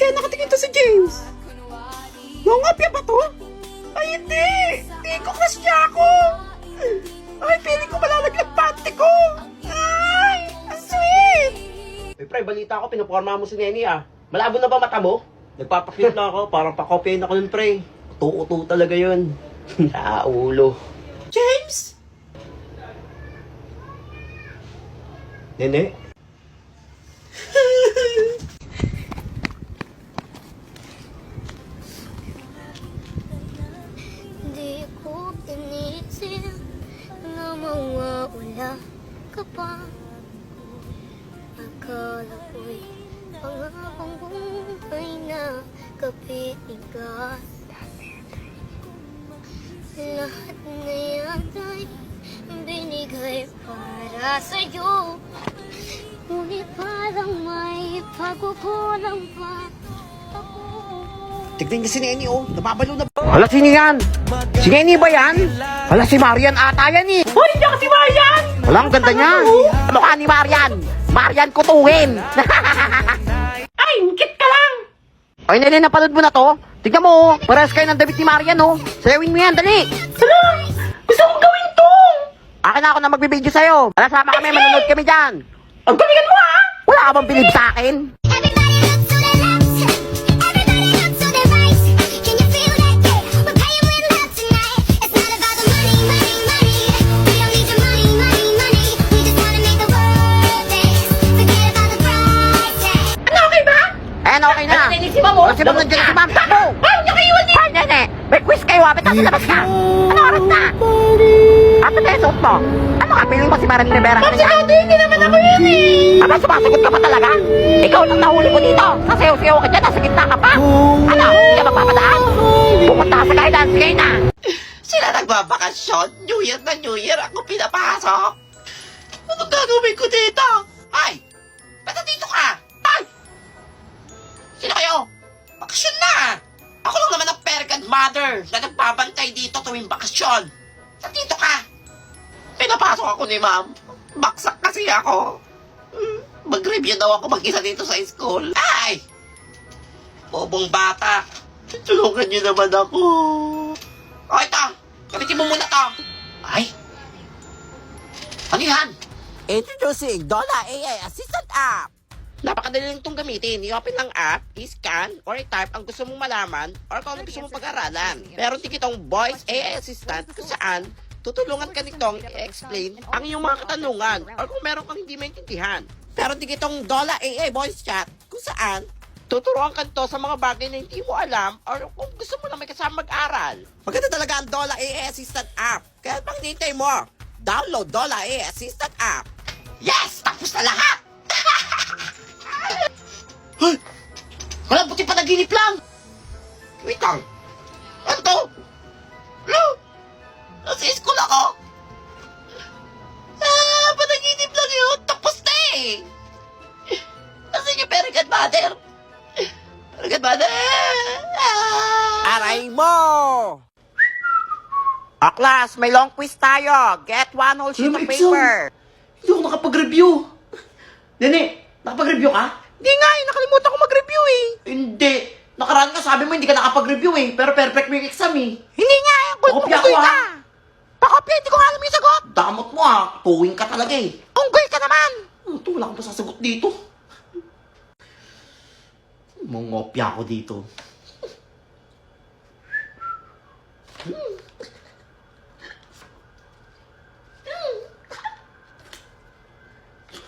kaya nakatingin to si James? Nangopya ba to? Ay, hindi! Hindi ko crush niya ako! Ay, feeling ko malalaglag pante ko! Ay, ang sweet! Eh, pre, balita ko, pinuporma mo si Neni, ah. Malabo na ba mata mo? Nagpapakit na ako, parang pakopyain ako nun, pre. Uto-uto talaga yun. Ulo. James? Nene? Di ko inisip na mawawala ka pa. Akala ko'y pangakong buhay na kapitigas. Lahat na yata'y binigay para sa'yo. Ngunit parang may pagkukulang pa ako. Tignan niya si Neni, oh. Nababalo na. Hala, sino yan? Si Neni ba yan? Hala, si Marian ata yan, eh. Hoy, hindi ako si Marian! Hala, ang ganda niya. Mukha ni Marian. Marian kutuhin. Ay, ngkit ka lang! Ay, Nene, napanood mo na to? Tignan mo, oh. Parehas kayo ng damit ni Marian, oh. Sayawin mo yan, dali. Hala! Gusto kong gawin to! Akin na ako na magbibideo sa'yo. Hala, sama kami, manonood kami dyan. Ang galingan mo, ha? Wala ka bang bilib sa akin? Everybody look to their left. Everybody look to their right. Can you feel that? Yeah, we're paying with love tonight. It's not about the money, money, money. We don't need your money, money, money. We just wanna make the world dance. Forget about the price tag. Ano, okay ba? Ayan, okay na. Nene, si Ma'am, oh. Si Ma'am, nandiyan na si Ma'am. Takbo! Ay, huwag niyo kayo iwan niya! Ay, Nene, may quiz kayo, apit nasa labas ka. Ano oras na? Apit na yung suot mo. Ano ka, piling mo si Marian Rivera? Ma'am, sigado, hindi naman ako yan, eh! Aba, sumasagot ka pa talaga? Ikaw lang nahuli ko dito. Sasayaw-sayaw ka dyan, nasa gitna ka pa. Ano, hindi ka magpapadaan? Pupunta ka sa guidance, sige na. Sila nagbabakasyon. New Year na New Year, ako pinapasok. Anong gagawin ko dito? Ay! Ba't dito ka? Ay! Sino kayo? Bakasyon na! Ako lang naman ang fairy godmother na nagbabantay dito tuwing bakasyon. Ba't dito ka? Pinapasok ako ni ma'am. Baksak kasi ako. Mag-review daw ako mag-isa dito sa school. Ay! Bobong bata. Tulungan niyo naman ako. O ito, gamitin mo muna to. Ay! Ano yan? Introducing Dollar AI Assistant App. Napakadali lang itong gamitin. I-open ng app, i-scan, or i-type ang gusto mong malaman or kung ano gusto mong pag-aralan. Meron din itong Voice AI Assistant kung saan tutulungan ka nitong i-explain ang iyong mga katanungan or kung meron kang hindi maintindihan. Meron din itong Dollar AI Voice Chat kung saan tuturuan ka nito sa mga bagay na hindi mo alam or kung gusto mo lang may kasama mag-aral. Maganda talaga ang Dollar AI Assistant app. Kaya pang hinihintay mo, download Dollar AI Assistant app. Yes! Tapos na lahat! Ay! Wala, buti pa naginip lang! Wait lang. Ano to? Hello? Nasa school ako? Panaginip lang yun. Tapos na eh. Nasaan yung fairy godmother? Fairy godmother? Aray mo! O class, may long quiz tayo. Get one whole sheet of Ano, paper. Hindi ako nakapag-review. Nene, nakapag-review ka? Hindi nga, nakalimutan ko mag-review eh. Hindi. Nakaraan ka, sabi mo hindi ka nakapag-review eh. Pero perfect mo yung exam eh. Hindi nga, Pakopya ko, unggoy ka. ah. Pakopya, hindi ko nga alam yung sagot. Damot mo ah. Tuwing ka talaga eh. Unggoy ka naman. Ito, wala akong masasagot dito. Mongopya ako dito.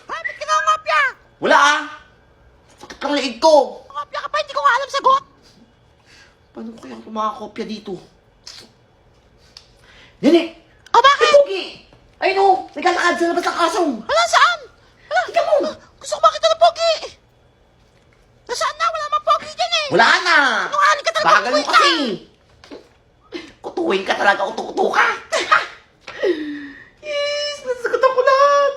Ay, ba't ka nga ungopya? Wala ah. Sakit lang leeg ko. Ungopya ka pa, hindi ko nga alam sagot. Paano ko kaya kumakopya dito? Nene! O bakit? Pogi! Ayun o! Naglalakad sa labas ng kasong! Wala, saan? Wala. Tika mo! Gusto ko makita ng pogi. Nasaan na? Wala mang pogi dyan eh. Wala na! Sinungaling ka talaga, Bagal mo kutuin ka. kasi! Kutuin ka talaga, utu-utu ka! Yes! Nasasagot ako lahat!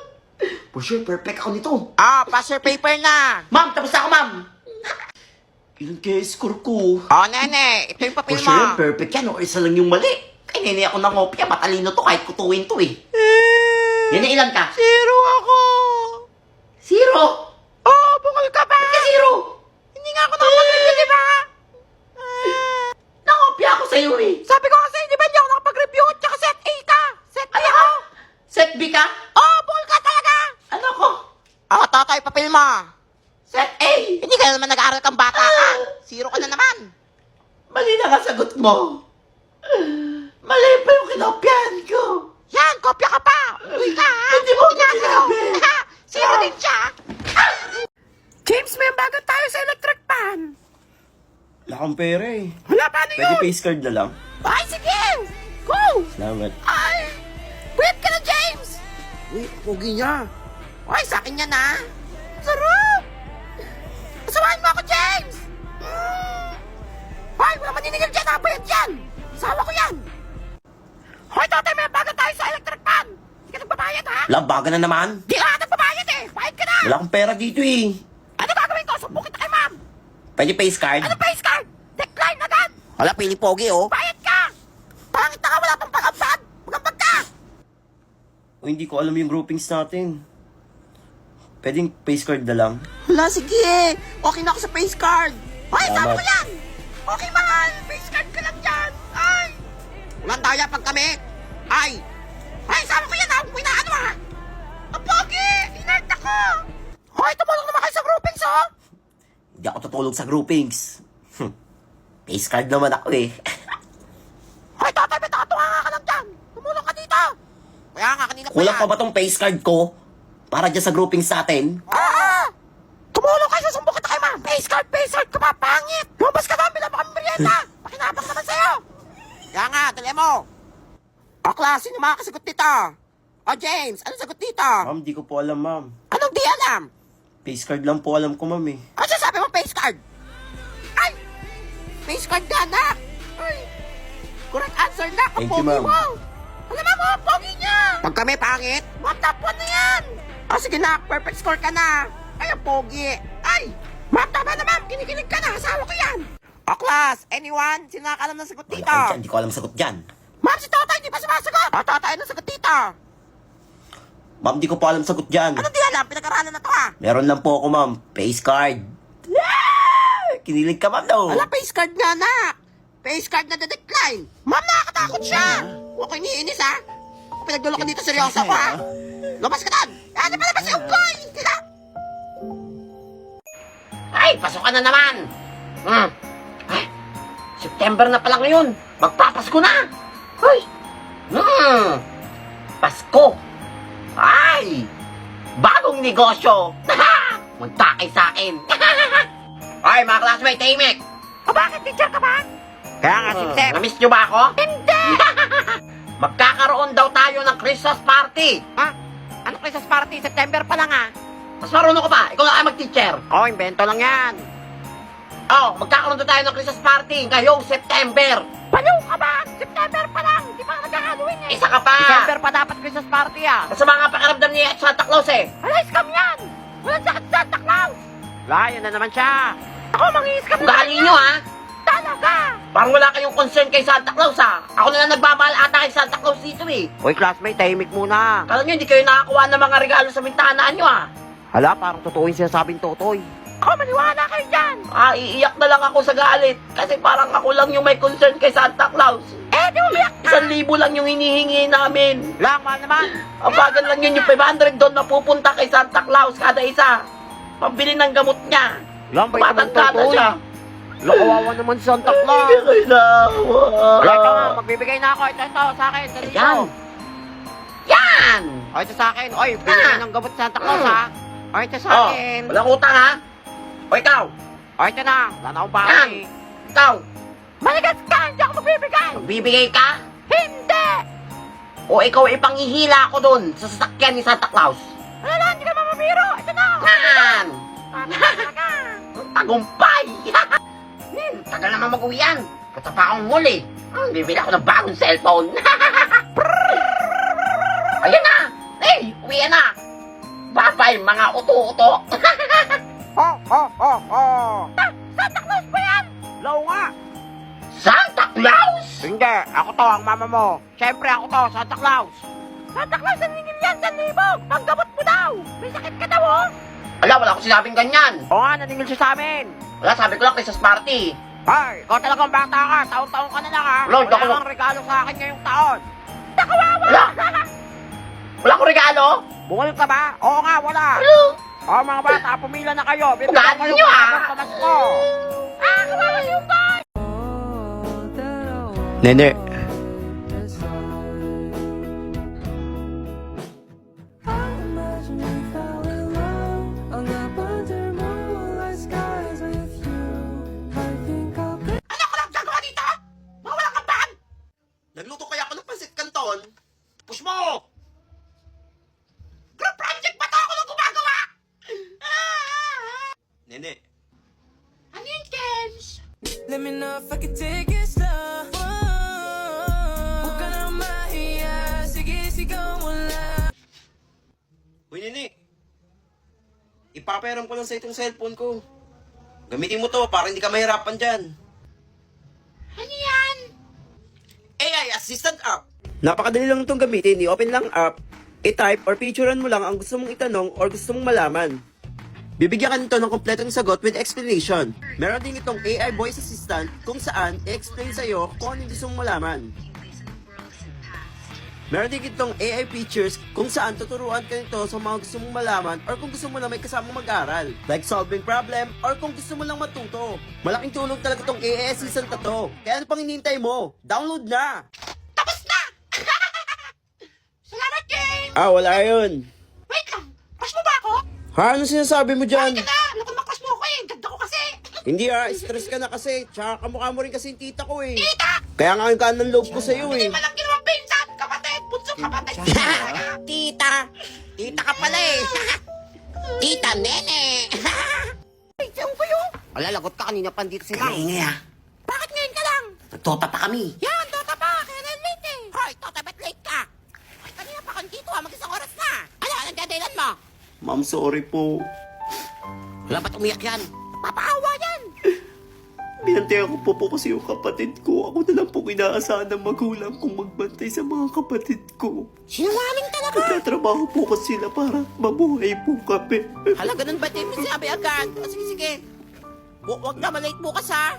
For sure, perfect ako nito. Ah, pass your paper na. Ma'am, tapos na ako, ma'am! Ilan kaya score ko? Oh, nene, ito yung For papel sure, mo. perfect yan. O isa lang yung mali. Kaya nene ako nangopya. Matalino to kahit kutuin to eh. Nene, ilan ka? Zero ako. Zero! Oh, bungol ka ba? Ba't ka zero? Hindi nga ako nakapag-review Totoy, papel mo. Set A! Hindi ka na naman nag-aaral kang bata ka. Zero ka na naman. Mali na nga sagot mo. Mali pa yung kinopyahan ko. Yan, kopya ka pa. Uy ka, ha? Hindi mo Uy nga ako sa'yo. sinabi. Zero din siya. James, may bago tayo sa electric pan. Wala kang pera eh. Wala, paano Pwede yun? face card na lang. Ay, sige. Go. Salamat. Ay, wait ka na, James. Uy, pogi niya. Ay, sa akin yan, ha? Sarap. Pasawahin mo ako, James. Ay, wala maninigil dyan, ha? Bayad yan. Sawa ko yan. Hoy, tatay, may bago tayo sa electric pan. Hindi ka nagbabayad, ha? Labaga na naman. Di ka nagbabayad, eh. Bayad ka na. Wala akong pera dito eh. Ano gagawin ko? Sumbong kita kay ma'am. Pwede face card? Ano face card? Decline agad. Wala, pili pogi oh. Bayad ka. Pangit na ka, wala pang pag-ambag. Mag-ambag ka. O hindi ko alam yung groupings natin. Pwedeng face card na lang. Wala, sige. Okay na ako sa face card. Ay, Salamat. sama ko yan. Okay, mahal. Face card ka lang dyan. Ay. Walang daya pag kami. Ay. Ay, sama ko yan, ha. Umuwi na ano, ha. Ang pogi. Inert ako. Hoy, tumulong naman kayo sa groupings, oh. Hindi ako tutulog sa groupings. Face card naman ako eh. Hoy, tatay, may nakatuwa ka lang dyan. Tumulong ka dito. Kaya nga, kanina Kulang yan. pa ba tong face card ko? Para dyan sa groupings natin? Ah! Tumulong kayo, susumbong kita kay ma'am. Face card ka pa, pangit. Lumabas ka doon, bilang kami merienda. Pakinabang naman sa'yo. Kaya nga, dali mo. O, class, sino makakasagot dito? O, James, ano sagot dito? Ma'am, di ko po alam ma'am. Anong di alam? Face card lang po alam ko ma'am eh. Ano sasabi mo, face card? Ay! Face card ka, anak. Ay! Correct answer na, Thank you, kapogi ma'am. mo. Alam mo, pogi niya. Pag kami pangit, what top 1 na yan. O, sige na, perfect score ka na. Ay, ang pogi. Ay! Mata ba naman? Kinikilig ka na. Asawa ko yan. O, class, anyone? Sino nakakalam ng sagot dito? Wala, hindi ko alam sagot dyan. Ma'am, si Totay, di ba sumasagot? O, Totay, ano sagot dito? Ma'am, di ko po alam sagot dyan. Ano di alam? Pinag-aralan na to, ha? Meron lang po ako ma'am. Face card. Kinilig ka ma'am daw. Wala, face card nga, anak. Face card na decline. Ma'am, nakakatakot siya. Huwag ko iniinis, ha? Pinagdulo ka dito, seryoso ko, ha? Lumabas ka doon. Ano pa naman si Unggoy? Ay, pasok ka na naman. Ay, September na pala ngayon. Magpapasko na. Ay. Pasko. Ay, bagong negosyo. Magtakay sa akin. Ay, mga classmate, tahimik. O bakit, teacher ka ba? Kaya nga, Sip-Sip. Namiss nyo ba ako? Hindi. Magkakaroon daw tayo ng Christmas party. Ha? Ano Christmas party? September pa lang, ha? Mas marunong ka pa. Ikaw na kayo mag-teacher. Oh, invento lang yan. Oh, magkakaroon daw tayo ng Christmas party ngayong September. Baliw ka ba? September pa lang. Di pa nagkakaluin eh. Isa ka pa. December pa dapat Christmas party, ah. Masama nga pakiramdam niya at Santa Claus eh. Alay, scam yan. Walang sakit Santa Claus. Layan na naman siya. Ako mangi-scam. Galing nyo, ha? Talaga. Parang wala kayong concern kay Santa Claus, ha? Ako na lang nagmamahal ata kay Santa Claus dito, eh. Hoy, classmate, tahimik muna. Kala nyo, hindi kayo nakakuha ng mga regalo sa bintanaan nyo, ha? Hala, parang totoo yung sinasabing Totoy. Ako, maniwala kayo dyan. Ah, iiyak na lang ako sa galit. Kasi parang ako lang yung may concern kay Santa Claus. Eh, di umiyak ka. 1,000 lang yung hinihingi namin. Lang, mahal naman. Ang bagal lang yun yung 500 doon na pupunta kay Santa Claus kada isa. Pambili ng gamot niya. Lang, ba yung Totoy? Kawawa naman si Santa Claus. Hindi kayo naawa. Wala ka nga, magbibigay na ako. Ito, sa akin. Dali yan. Yan! O, ito sa akin. Oy, bigyan ng gamot sa Santa Claus, ha? O, ito sa akin. Walang utang, ha? O, ikaw. O, ito na. Wala na akong bahay. Ikaw. Maligas ka! Hindi ako magbibigay! Magbibigay ka? Hindi! O, ikaw ipanghihila ko dun sa sasakyan ni Santa Claus. Wala, hindi ka mamamiro. Ito na. Yan! Tagumpay! Tagal naman mag-uwi yan. Kata pa akong muli. Bibili ako ng bagong cellphone. Ayan na! Hey, uwi na! Babay, mga uto-uto! Santa Claus ba yan? Law nga! Santa Claus? Hindi, ako to, ang mama mo. Siyempre ako to, Santa Claus. Santa Claus, naningil yan, 1,000. Panggamot mo daw. May sakit ka daw, oh. Wala akong sinabing ganyan. Oo nga, naningil siya sa amin. Wala, sabi ko lang Christmas party. Ay, ikaw talagang bata ka. Taon-taon ka na lang, ha? Wala kang regalo sa akin ngayong taon. Nakawawa! Wala akong regalo? Bungol ka ba? Oo nga, wala. Oh, mga bata, pumila na kayo. Bibigyan Ugali kayo nyo, ng ah. bagong pamasko. Kawawa yung boy! Nene. Ano ko lang gagawa dito? Mawala ka ban! Nagluto kaya ako ng pansit canton. Push mo! Group project ba to ako lang gumagawa? Nene. Ano yung Kems? Let me know if I can take it slow. Huwag ka na mahiya. Sige, sigaw mo lang. Uy, Nene. Ipapayaram ko lang sa itong cellphone ko. Gamitin mo to para hindi ka mahirapan dyan. Ano yan? AI Assistant App. Napakadali lang itong gamitin. I-open lang app, i-type or picturean mo lang ang gusto mong itanong or gusto mong malaman. Bibigyan ka nito ng kompletong sagot with explanation. Meron din itong AI Voice Assistant kung saan i-explain sa'yo kung ano yung gusto mong malaman. Meron din itong AI features kung saan tuturuan ka nito sa mga gusto mong malaman or kung gusto mo lang may kasamang mag-aral. Like solving problem or kung gusto mo lang matuto. Malaking tulong talaga itong AI Assistant na to. Kaya ano pang hinihintay mo? Download na! Tapos na! Salamat, Kems! Wala yun. Wait lang, crush mo ba ako? Ha? Ano sinasabi mo dyan? Ay ka na! Lukon mo crush mo ako eh! Ganda ko kasi! Hindi stress ka na kasi. Tsaka kamukha mo rin kasi yung tita ko eh. Tita! Kaya nga yung kanan loob ko sa'yo Hindi eh. malang ginawang pinsan! Kapatid! Bunso kapatid! Tita! Tita ka pala eh! Tita Nene! Siyang ko yun! Wala, lagot ka kanina pa dito sila. Kaingay ah! Bakit ngayon ka lang? Nagtota pa kami. Yan! Dota pa! Kaya na late eh! Hoy, Tota, ba't late ka? Ay, kanina pa kang dito ha, mag-isang oras na. Ano, anong dadailan mo? Ma'am, sorry po. Wala ba't umiyak yan? Papaawa yan! Binantayan ko po kasi yung kapatid ko. Ako na lang po inaasahan ng magulang kong magbantay sa mga kapatid ko. Sinungaling talaga. Nagtatrabaho po kasi sila para mabuhay po kami. Hala, ganun ba din sinabi agad? O, sige, sige. Huwag na, malate bukas ha.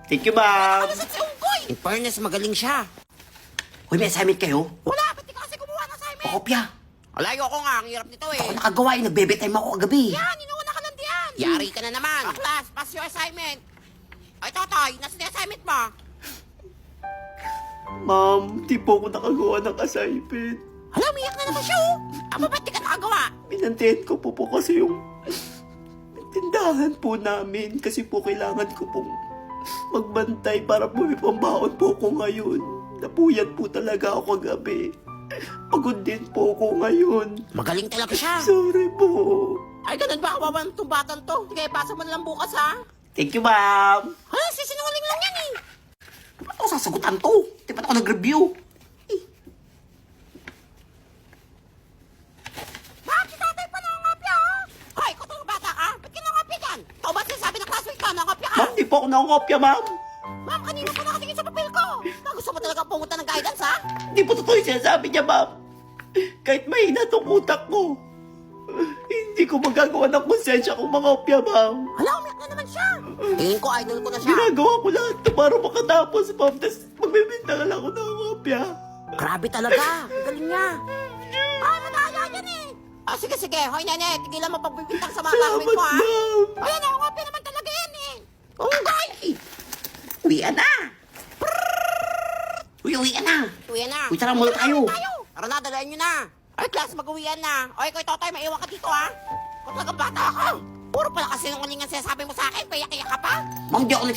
Thank you, ma'am. Ano sa si Unggoy? In fairness, magaling siya. Uy, may assignment kayo? Wala! Ba't di ka kasi gumawa ng assignment? Pakopya. Wala, ayoko nga. Ang hirap nito eh. Ako nakagawa eh! Nagbe-bedtime ako kagabi! Yan, inuuna ka lang diyan. Yari ka na naman. Class, pass your assignment. Ay, Totoy, nasa yung assignment mo? Ma'am, di po ako nakagawa ng assignment. Hala, umiyak na naman siya oh. Aba, ba't di ka nakagawa? Binantayan ko po kasi yung tindahan po namin kasi po kailangan ko pong magbantay para po may pambaon po ko ngayon. Napuyat po talaga ako kagabi. Pagod din po ako ngayon. Magaling talaga siya. Sorry po. Ay, ganun ba? Kawawa ng itong batang to. Sige, pasa mo na lang bukas ha. Thank you, ma'am. Hala, sisinungaling lang yan eh. Ba't ako sasagutan to? Di ba't ako nag-review? Bakit si tatay pa nangangapya ha? Hoy, ikaw talaga bata ka? Ba't ka nangangapya dyan? Ikaw ba sinasabi ng classmate ka nangangapya ka? Ma'am, di po ako nakakopya, ma'am. Ma'am, kanina pa nakatingin sa papel ko. Gusto mo talaga pumunta ng guidance ha? Di po totoo yung sinasabi niya, ma'am. Kahit mahina tong utak ko, hindi ko magagawa ng konsensya kung makopya, ma'am. Hala, umiyak na naman siya. Tingin ko, idol ko na siya. Ginagawa ko lahat to para makatapos, ma'am. Tapos magbibinta ka lang ako ng kopya. Grabe talaga. Ang galing niya. Ah, madaya yan eh. Ah, sige, sige. Hoy, nene, tigilan mo pagbibintang sa mga Salamat, classmate mo ha. ma'am. Ayan, nakakopya naman talaga yan eh. Unggoy! Uwian na! Uwian na! Uwian na. Uy, tara muna tayo. Tara na, dalayan nyo na. Ay, class, mag-uwian na. Oy, ikaw, Totoy, maiwan ka dito ha. Kung talagang bata ako. Puro pala kasi nung kalingan sinasabi mo sa akin, payak-iyak ka pa. Ma'am, di ako